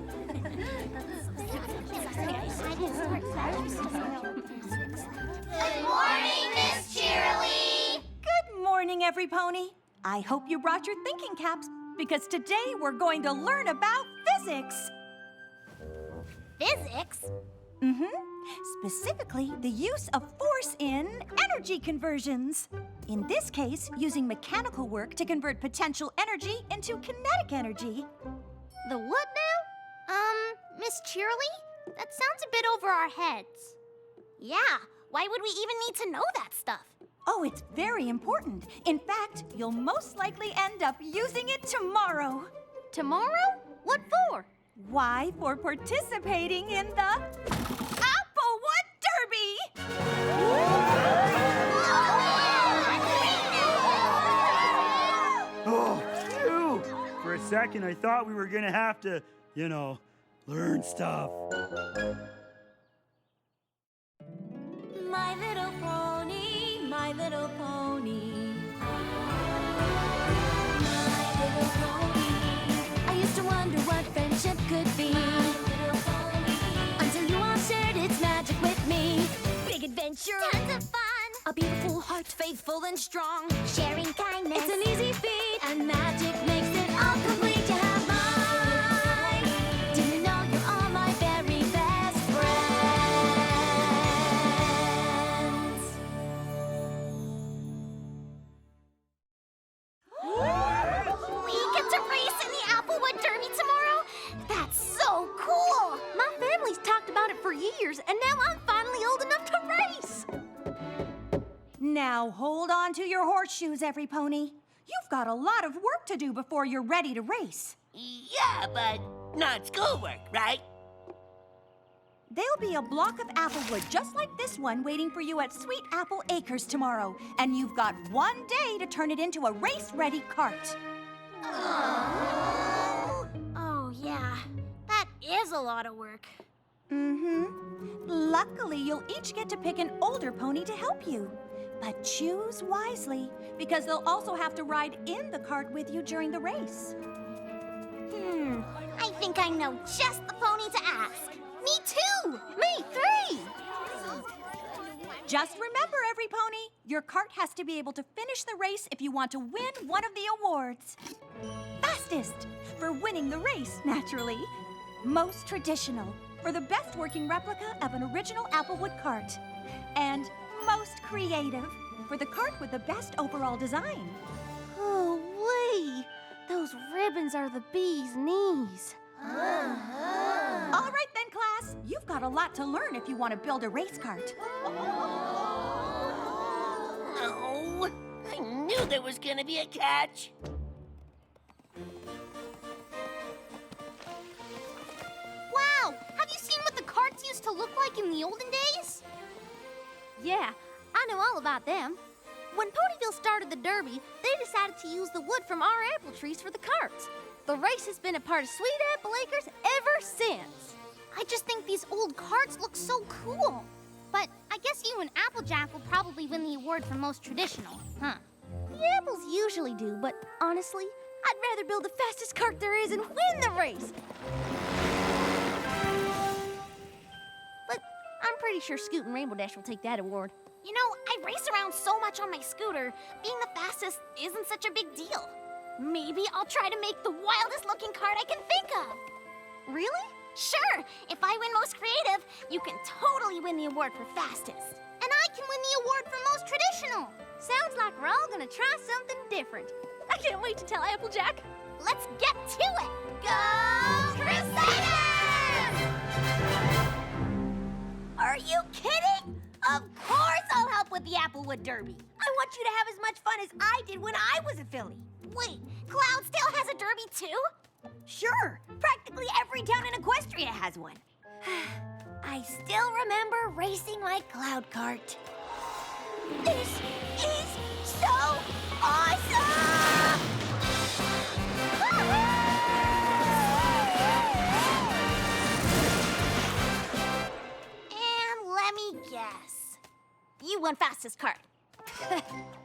Good morning, Miss Cheerilee! Good morning, every pony. I hope you brought your thinking caps, because today we're going to learn about physics. Physics? Specifically, the use of force in energy conversions. In this case, using mechanical work to convert potential energy into kinetic energy. The what now? Miss Cheerilee? That sounds a bit over our heads. Yeah, why would we even need to know that stuff? Oh, it's very important. In fact, you'll most likely end up using it tomorrow. Tomorrow? What for? Why, for participating in the Applewood Derby! Oh, phew! For a second, I thought we were gonna have to, learn stuff. My little pony, my little pony. My little pony. I used to wonder what friendship could be. My little pony. Until you all shared its magic with me. Big adventure. Tons of fun. A beautiful heart, faithful and strong. Sharing kindness. It's an easy feat, and magic makes it all complete. You have mine. Do you know you're all my very best friends? We get to race in the Applewood Derby tomorrow? That's so cool! My family's talked about it for years, and now I'm finally old enough to race. Now hold on to your horseshoes, every pony. You've got a lot of work to do before you're ready to race. Yeah, but not schoolwork, right? There'll be a block of applewood just like this one waiting for you at Sweet Apple Acres tomorrow, and you've got one day to turn it into a race-ready cart. Oh, yeah. That is a lot of work. Luckily, you'll each get to pick an older pony to help you. But choose wisely, because they'll also have to ride in the cart with you during the race. I think I know just the pony to ask. Me too! Me, 3! Just remember, every pony, your cart has to be able to finish the race if you want to win one of the awards. Fastest, for winning the race, naturally. Most traditional, for the best working replica of an original Applewood cart. And most creative, for the cart with the best overall design. Oh, wee! Those ribbons are the bee's knees. All right then, class. You've got a lot to learn if you want to build a race cart. Oh, I knew there was gonna be a catch. Wow! Have you seen what the carts used to look like in the olden days? Yeah, I know all about them. When Ponyville started the Derby, they decided to use the wood from our apple trees for the carts. The race has been a part of Sweet Apple Acres ever since. I just think these old carts look so cool. But I guess you and Applejack will probably win the award for most traditional, huh? The apples usually do, but honestly, I'd rather build the fastest cart there is and win the race. But I'm pretty sure Scoot and Rainbow Dash will take that award. You know, I race around so much on my scooter, being the fastest isn't such a big deal. Maybe I'll try to make the wildest looking cart I can think of. Really? Sure, if I win most creative, you can totally win the award for fastest. And I can win the award for most traditional. Sounds like we're all gonna try something different. I can't wait to tell Applejack. Let's get to it! Go Crusaders! Are you kidding? Of course I'll help with the Applewood Derby. I want you to have as much fun as I did when I was a filly. Wait, Cloudsdale has a derby too? Sure, practically every town in Equestria has one. I still remember racing my cloud cart. This is so awesome! And let me guess. You won fastest cart.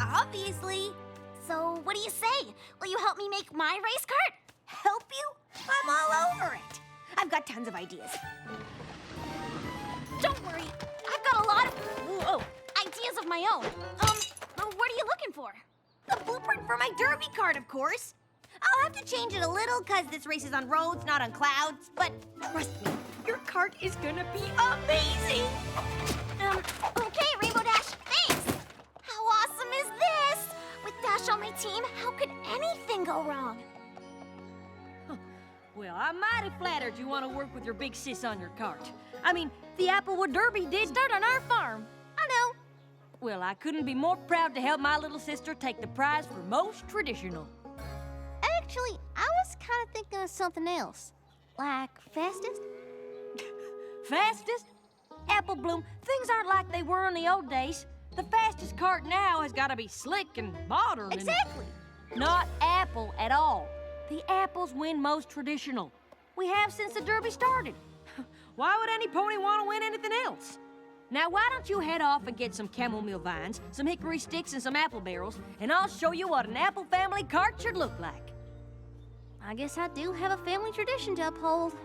Obviously. So what do you say? Will you help me make my race cart? Help you? I'm all over it. I've got tons of ideas. Don't worry, I've got a lot of ideas of my own. What are you looking for? The blueprint for my derby cart, of course. I'll have to change it a little, because this race is on roads, not on clouds. But trust me, your cart is gonna be amazing. Okay, Rainbow Dash, thanks! How awesome is this? With Dash on my team, how could anything go wrong? Well, I'm mighty flattered you want to work with your big sis on your cart. I mean, the Applewood Derby did start on our farm. I know. Well, I couldn't be more proud to help my little sister take the prize for most traditional. Actually, I was kind of thinking of something else. Like fastest? Fastest? Apple Bloom, things aren't like they were in the old days. The fastest cart now has got to be slick and modern. Exactly. Not Apple at all. The Apples win most traditional. We have since the Derby started. Why would any pony want to win anything else? Now, why don't you head off and get some chamomile vines, some hickory sticks, and some apple barrels, and I'll show you what an Apple family cart should look like. I guess I do have a family tradition to uphold.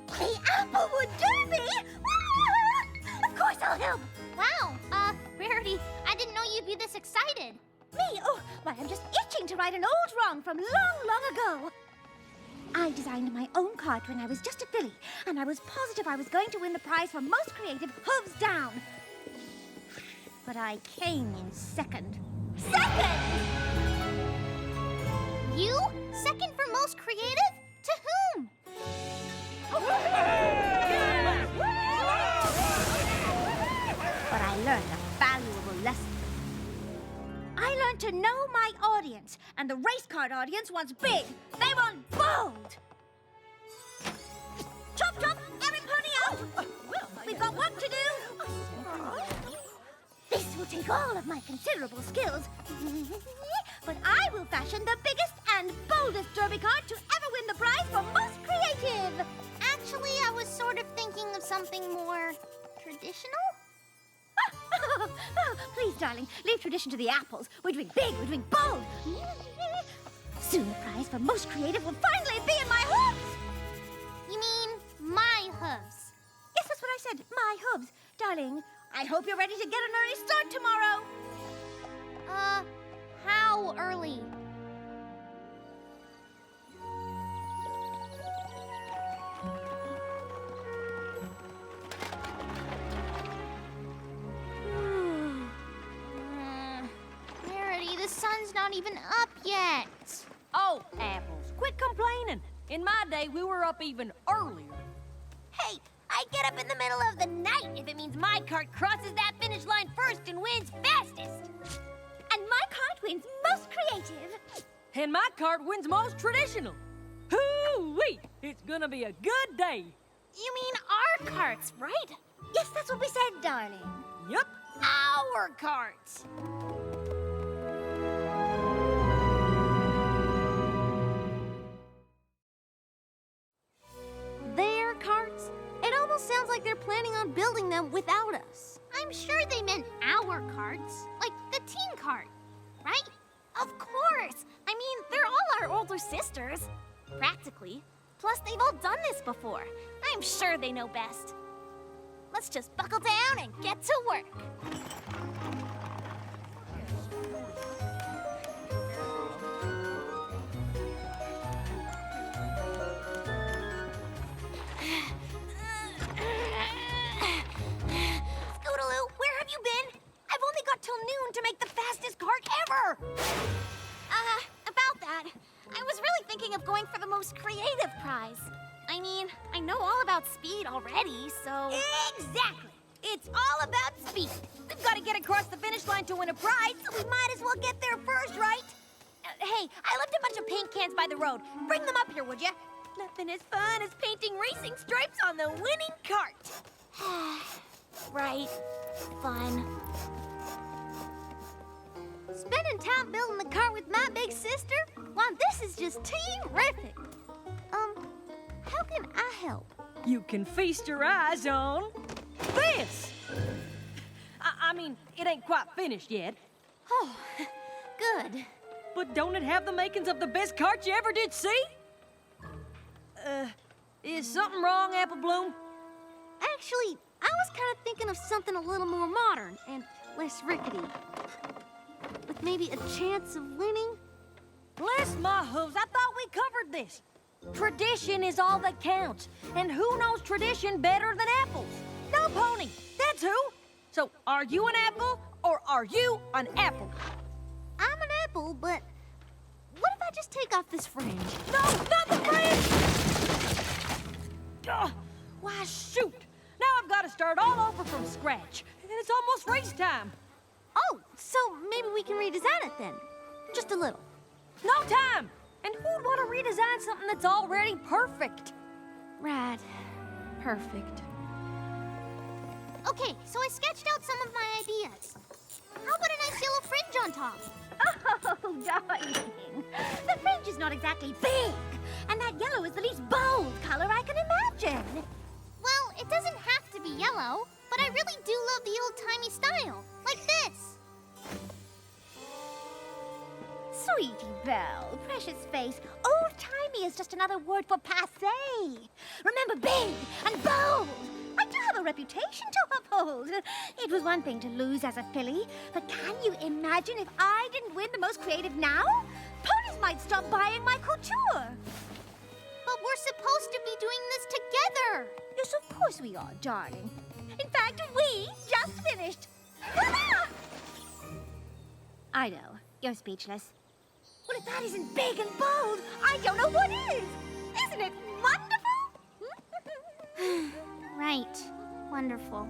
The Applewood Derby? Of course I'll help. Wow, Rarity, I didn't know you'd be this excited. Me? Oh, why, I'm just itching to right an old wrong from long, long ago. I designed my own cart when I was just a filly, and I was positive I was going to win the prize for most creative hooves down. But I came in second. Second? You? Second for most creative? To whom? But I learned a valuable lesson. I learned to know my audience, and the race cart audience wants big. They want bold. Chop, chop, every pony out. We've got work to do. This will take all of my considerable skills. But I will fashion the biggest and boldest derby cart to ever win the prize for most creative. Actually, I was sort of thinking of something more traditional. Please, darling, leave tradition to the apples. We're doing big, we're doing bold. Soon the prize for most creative will finally be in my hooves. You mean my hooves? Yes, that's what I said, my hooves. Darling, I hope you're ready to get an early start tomorrow. How early? Rarity, the sun's not even up yet. Oh, Apples, quit complaining. In my day, we were up even earlier. Hey, I get up in the middle of the night if it means my cart crosses that finish line first and wins fastest. And my cart wins most creative. And my cart wins most traditional. Hoo-wee! It's gonna be a good day. You mean our carts, right? Yes, that's what we said, darling. Yup. Our carts. Their carts? It almost sounds like they're planning on building them without us. I'm sure they meant our carts, like the team cart, right? Of course! I mean, they're all our older sisters. Practically. Plus, they've all done this before. I'm sure they know best. Let's just buckle down and get to work. Scootaloo, where have you been? I've only got till noon to make the fastest cart ever. About that, I was really thinking of going for the most creative prize. I mean, I know all about speed already, so... Exactly. It's all about speed. We've got to get across the finish line to win a prize, so we might as well get there first, right? Hey, I left a bunch of paint cans by the road. Bring them up here, would you? Nothing as fun as painting racing stripes on the winning cart. Right. Fun. Spending time building the cart with my big sister? Wow, this is just terrific. How can I help? You can feast your eyes on this. I mean, it ain't quite finished yet. Oh, good. But don't it have the makings of the best cart you ever did see? Is something wrong, Apple Bloom? Actually, I was kind of thinking of something a little more modern and less rickety. With maybe a chance of winning? Bless my hooves, I thought we covered this. Tradition is all that counts, and who knows tradition better than apples? No, Pony, that's who. So, are you an apple, or are you an apple? I'm an apple, but what if I just take off this fringe? No, not the fringe! Ugh, why, shoot. Now I've got to start all over from scratch, and it's almost race time. Oh, so maybe we can redesign it then. Just a little. No time! And who'd want to redesign something that's already perfect? Right. Perfect. Okay, so I sketched out some of my ideas. How about a nice yellow fringe on top? Oh, darling. The fringe is not exactly big, and that yellow is the least bold color I can imagine. Well, it doesn't have to be yellow, but I really do love the old-timey style, like this. Sweetie Belle, precious face, old-timey is just another word for passé. Remember, big and bold. I do have a reputation to uphold. It was one thing to lose as a filly, but can you imagine if I didn't win the most creative now? Ponies might stop buying my couture. But we're supposed to be doing this together. Yes, of course we are, darling. In fact, we just finished. I know, you're speechless. Well, if that isn't big and bold, I don't know what is. Isn't it wonderful? Right. Wonderful.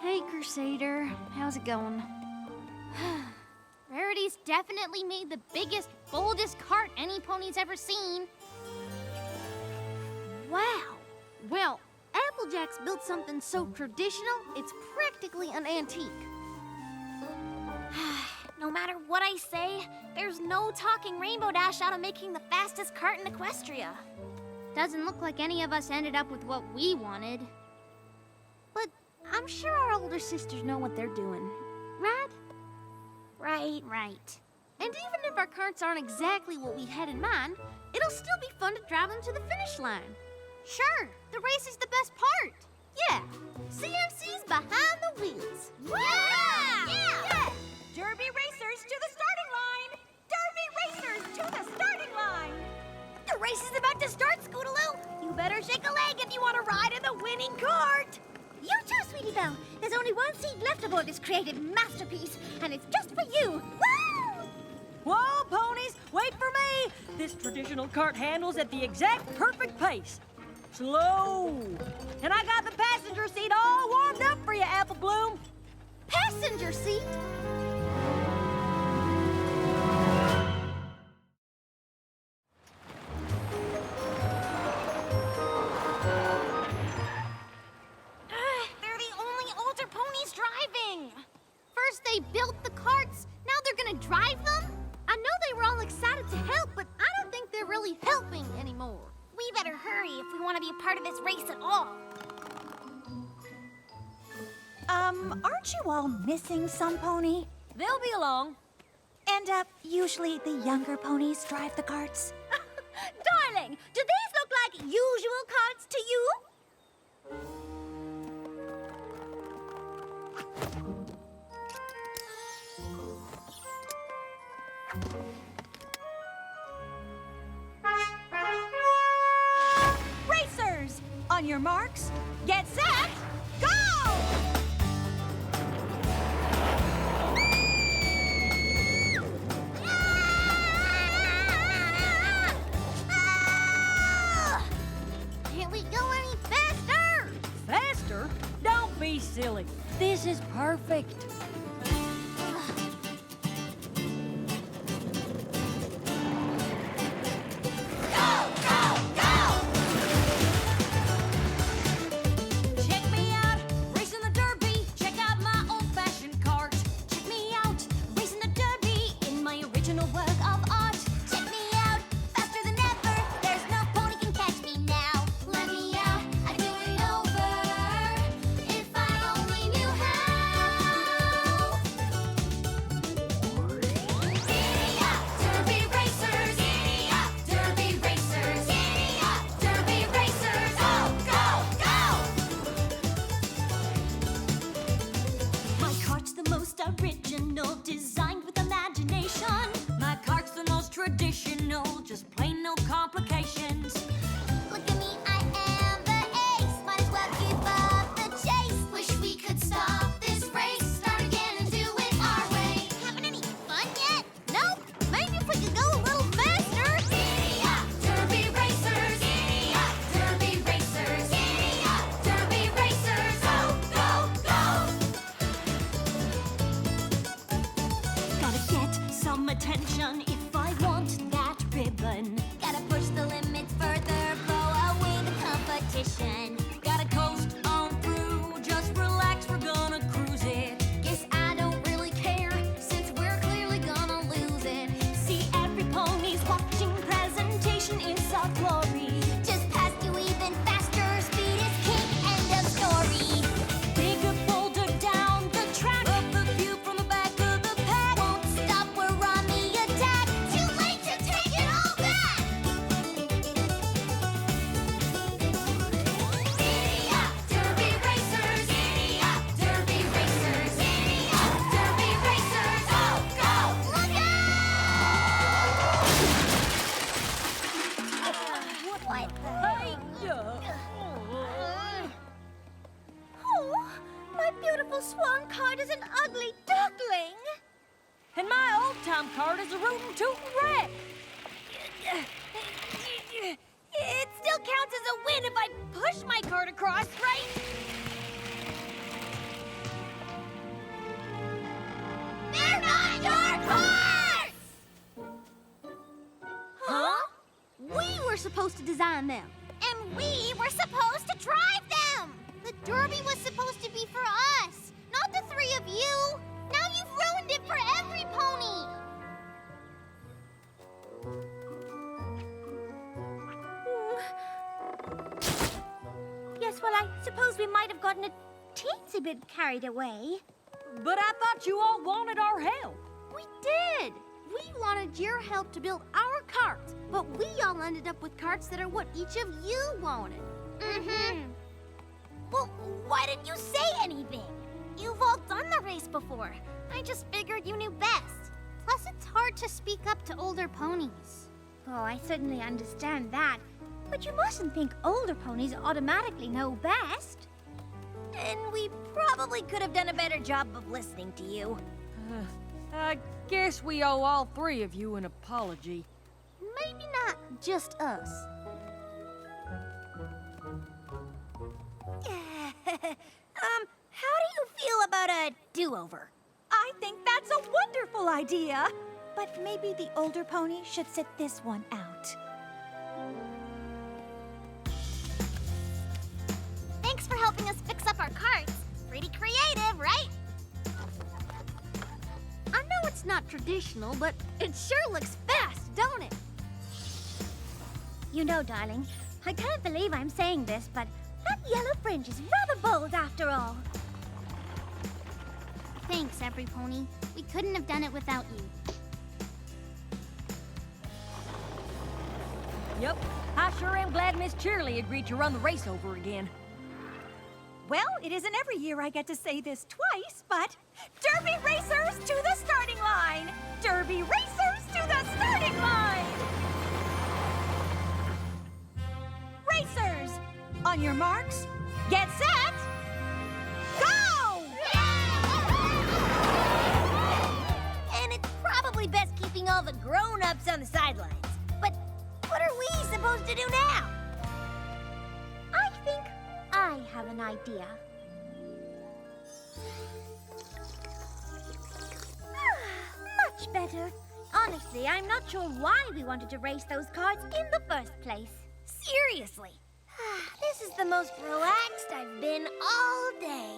Hey, Crusader. How's it going? Rarity's definitely made the biggest, boldest cart any pony's ever seen. Wow. Well, Applejack's built something so traditional, it's practically an antique. No matter what I say, there's no talking Rainbow Dash out of making the fastest cart in Equestria. Doesn't look like any of us ended up with what we wanted. But I'm sure our older sisters know what they're doing. Right? Right. Right. And even if our carts aren't exactly what we had in mind, it'll still be fun to drive them to the finish line. Sure, the race is the best part. Yeah, CMC's behind the wheels. Yeah! Derby racers to the starting line! Derby racers to the starting line! The race is about to start, Scootaloo. You better shake a leg if you want to ride in the winning cart. You too, Sweetie Belle. There's only one seat left aboard this creative masterpiece, and it's just for you. Woo! Whoa, ponies, wait for me! This traditional cart handles at the exact perfect pace. Slow. And I got the passenger seat all warmed up for you, Apple Bloom. Passenger seat? They're the only older ponies driving. First they built the carts, now they're gonna drive them? I know they were all excited to help, but I don't think they're really helping anymore. We better hurry if we want to be a part of this race at all. Aren't you all missing some pony? They'll be along. And, usually the younger ponies drive the carts. Darling, do these look like usual carts to you? Racers! On your marks, get set, go! Can't we go any faster? Faster? Don't be silly. This is perfect. Check me out, racing the derby. Check out my old-fashioned cart. Check me out, racing the derby in my original work of art. Check me out, faster than ever. There's no pony can catch me now. Let me out, I'd do it over if I only knew how. Giddy up, derby racers. Giddy up, derby racers. Giddy up, derby racers. Go, go, go! My cart's the most original, designed with imagination. My cart's the most traditional, just plain no complications. Look at me, I am the ace. Might as well give up the chase. Wish we could stop this race. Start again and do it our way. Having any fun yet? Nope. Maybe if we could go a little faster. Giddy up, derby racers. Giddy up, derby racers. Giddy up, derby racers. Go, go, go! Gotta get some attention if I want that ribbon. Gotta push the limits further, blow away the competition. Gotta coast on through, just relax, we're gonna cruise it. Guess I don't really care, since we're clearly gonna lose it. See every pony's watching presentation in soft glory. Just past you even faster, speed is king, end of story. Bigger, bolder down the track. Up the view from the back of the pack. Won't stop, we're on the attack. Too late to take it all back. Giddy up, derby racers. Giddy up, derby racers. Giddy up, derby racers. Go, go, look out! What the? Oh, my beautiful swan cart is an ugly duckling. And my old-time cart is a rootin' tootin' wreck. It still counts as a win if I push my cart across, right? They're not your carts! Huh? We were supposed to design them. And we were supposed to drive them! The derby was supposed to be for us, not the three of you! Now you've ruined it for every pony! Yes, well, I suppose we might have gotten a teensy bit carried away. But I thought you all wanted our help. We did! We wanted your help to build our carts, but we all ended up with carts that are what each of you wanted. Mm-hmm. Well, why didn't you say anything? You've all done the race before. I just figured you knew best. Plus, it's hard to speak up to older ponies. Oh, I certainly understand that. But you mustn't think older ponies automatically know best. And we probably could have done a better job of listening to you. I guess we owe all three of you an apology. Maybe not just us. How do you feel about a do-over? I think that's a wonderful idea. But maybe the older pony should sit this one out. Thanks for helping us fix up our carts. Pretty creative, right? I know it's not traditional, but it sure looks fast, don't it? You know, darling, I can't believe I'm saying this, but that yellow fringe is rather bold after all. Thanks, every pony. We couldn't have done it without you. Yep. I sure am glad Miss Cheerily agreed to run the race over again. Well, it isn't every year I get to say this twice, but Derby racers to the starting line! Derby racers to the starting line! Racers, on your marks, get set, go! And it's probably best keeping all the grown-ups on the sidelines. But what are we supposed to do now? I think I have an idea. Much better. Honestly, I'm not sure why we wanted to race those carts in the first place. Seriously. This is the most relaxed I've been all day.